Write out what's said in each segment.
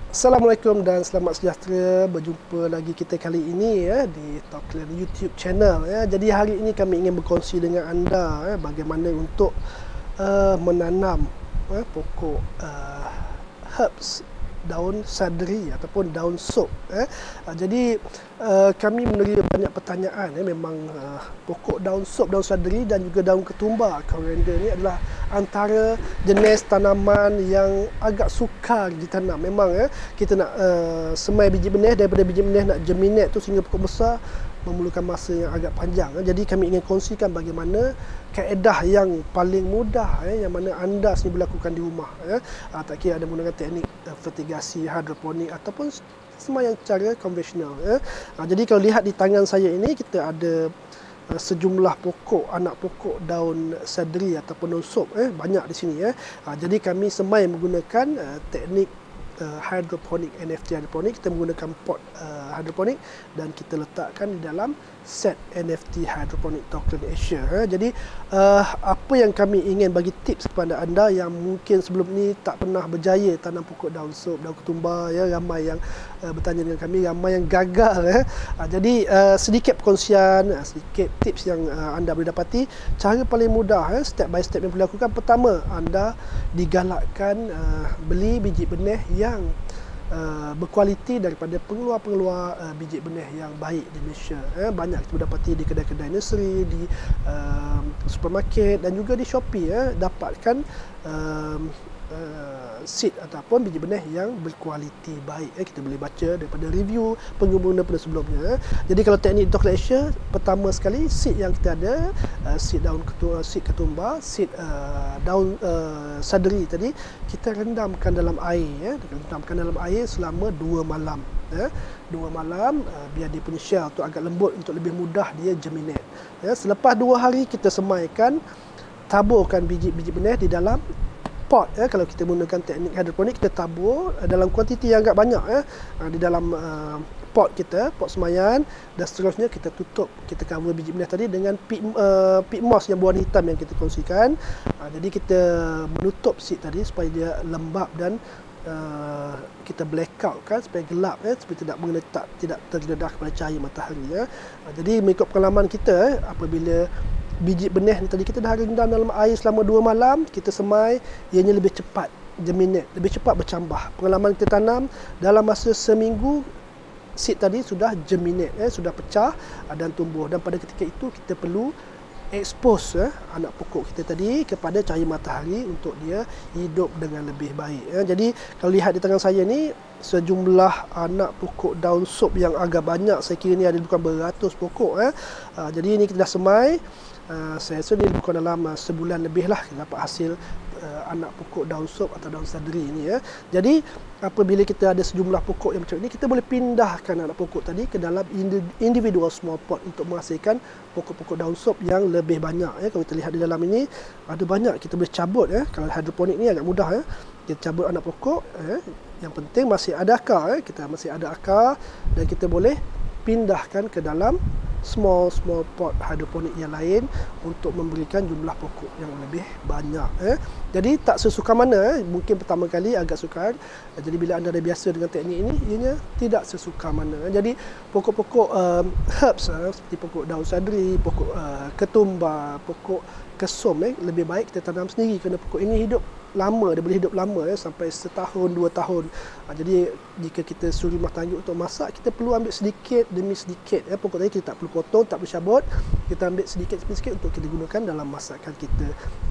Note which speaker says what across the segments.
Speaker 1: Assalamualaikum dan selamat sejahtera. Berjumpa lagi kita kali ini di Talkland YouTube channel ya. Jadi hari ini kami ingin berkongsi dengan anda bagaimana untuk menanam pokok herbs daun sadri ataupun daun sop. Jadi kami menerima banyak pertanyaan. Memang pokok daun sop, daun sadri dan juga daun ketumbar coriander ni adalah antara jenis tanaman yang agak sukar ditanam. Memang kita nak semai biji benih, daripada biji benih nak germinate tu sehingga pokok besar memerlukan masa yang agak panjang. Jadi kami ingin kongsikan bagaimana kaedah yang paling mudah yang mana anda sendiri berlakukan di rumah. Tak kira ada menggunakan teknik fertigasi, hidroponik ataupun semayang cara konvensional. Jadi kalau lihat di tangan saya ini, kita ada sejumlah pokok, anak pokok daun sadri ataupun daun sop banyak di sini. Jadi kami semai menggunakan teknik hidroponik, NFT hidroponik. Kita menggunakan pot hidroponik dan kita letakkan di dalam set NFT hidroponik Talkland Asia. Jadi apa yang kami ingin bagi tips kepada anda yang mungkin sebelum ni tak pernah berjaya tanam pokok daun sop, daun ketumbar, ramai yang bertanya dengan kami, ramai yang gagal. Jadi sedikit perkongsian, sedikit tips yang anda boleh dapati. Cara paling mudah, step by step yang boleh lakukan. Pertama, anda digalakkan beli biji benih yang berkualiti daripada pengeluar-pengeluar biji benih yang baik di Malaysia. Banyak kita dapati di kedai-kedai nursery, di supermarket dan juga di Shopee. Dapatkan seed ataupun biji benih yang berkualiti baik. Kita boleh baca daripada review pengguna pada sebelumnya. Jadi kalau teknik Talkland Asia, pertama sekali seed yang kita ada, seed daun ketumbar, seed daun sadri tadi, kita rendamkan dalam air. Rendamkan dalam air selama 2 malam. 2 malam biar dia punya shell tu agak lembut untuk lebih mudah dia germinate. Selepas 2 hari kita semaikan, taburkan biji-biji benih di dalam pot. Kalau kita menggunakan teknik hidroponik, kita tabur dalam kuantiti yang agak banyak di dalam pot kita, pot semayan, dan seterusnya kita tutup, kita cover biji benih tadi dengan peat moss yang berwarna hitam yang kita kongsikan. Jadi kita menutup seed tadi supaya dia lembap dan kita blackout kan, supaya gelap supaya tidak terdedah kepada cahaya matahari. Jadi mengikut pengalaman kita, apabila biji benih ni tadi kita dah rendam dalam air selama 2 malam, kita semai, ianya lebih cepat germinate, lebih cepat bercambah. Pengalaman kita tanam dalam masa seminggu, seed tadi sudah germinate, sudah pecah dan tumbuh. Dan pada ketika itu kita perlu expose anak pokok kita tadi kepada cahaya matahari untuk dia hidup dengan lebih baik. Jadi kalau lihat di tangan saya ni, sejumlah anak pokok daun sop yang agak banyak. Saya kira ni ada bukan beratus pokok. Jadi ini kita dah semai. Saya rasa ni bukan dalam sebulan lebih lah kita dapat hasil anak pokok daun sop atau daun sadri ni. Jadi apabila kita ada sejumlah pokok yang macam ini, kita boleh pindahkan anak pokok tadi ke dalam individual small pot untuk menghasilkan pokok-pokok daun sop yang lebih banyak. Kalau kita lihat di dalam ini ada banyak, kita boleh cabut. Kalau hidroponik ni agak mudah. Kita cabut anak pokok. Yang penting masih ada akar. Kita masih ada akar dan kita boleh pindahkan ke dalam small pot hidroponik yang lain untuk memberikan jumlah pokok yang lebih banyak. Jadi tak sesuka mana. Mungkin pertama kali agak sukar. Jadi bila anda dah biasa dengan teknik ini, ianya tidak sesuka mana. Jadi pokok-pokok herbs seperti pokok daun sadri, pokok ketumbar, pokok kesom lebih baik kita tanam sendiri, kerana pokok ini hidup lama, dia boleh hidup lama sampai setahun 2 tahun. Jadi jika kita suri rumah tangga untuk masak, kita perlu ambil sedikit demi sedikit. Pokok tadi kita tak perlu potong, tak perlu cabut, kita ambil sedikit demi sedikit untuk kita gunakan dalam masakan kita.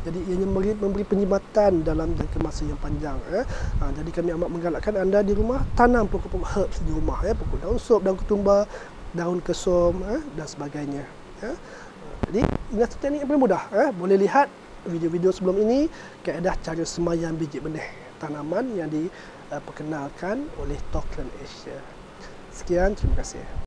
Speaker 1: Jadi ianya memberi penyimatan dalam jangka masa yang panjang. Jadi kami amat menggalakkan anda di rumah tanam pokok-pokok herbs di rumah. Pokok daun sop, daun ketumbar, daun kesom dan sebagainya. Jadi ini satu teknik yang paling mudah. Boleh lihat video-video sebelum ini, kaedah cara semaian biji benih tanaman yang diperkenalkan oleh Talkland Asia. Sekian, terima kasih.